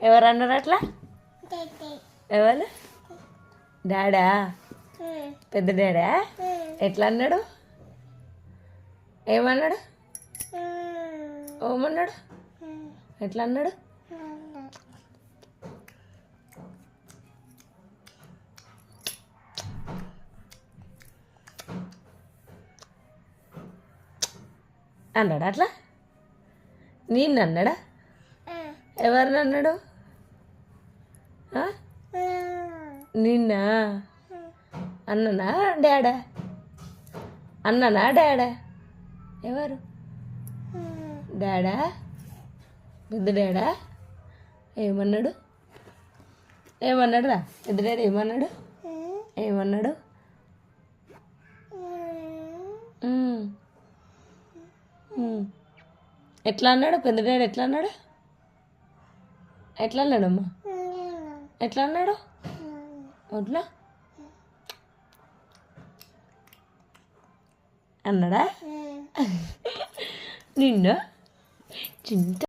ఎవరు అన్నారు అట్లా? ఎవరు? డాడా? పెద్ద డాడా? ఎట్లా అన్నాడు? ఏమన్నాడు? ఏమన్నాడు? ఎట్లా అన్నాడు? అన్నాడా అట్లా? నిన్ను అన్నాడా? ఎవరిని అన్నాడు? నిన్నా? అన్ననా డాడా? అన్ననా డాడా? ఎవరు? డాడా? పెద్ద డాడా? ఏమన్నాడు? ఏమన్నాడు రా? పెద్ద డాడీ ఏమన్నాడు? ఏమన్నాడు? ఎట్లా అన్నాడు? పెద్ద డాడీ ఎట్లా అన్నాడు? ఎట్లా అన్నాడమ్మా? ఎట్లా అన్నాడు? అట్లా అన్నాడా? నిన్న చింత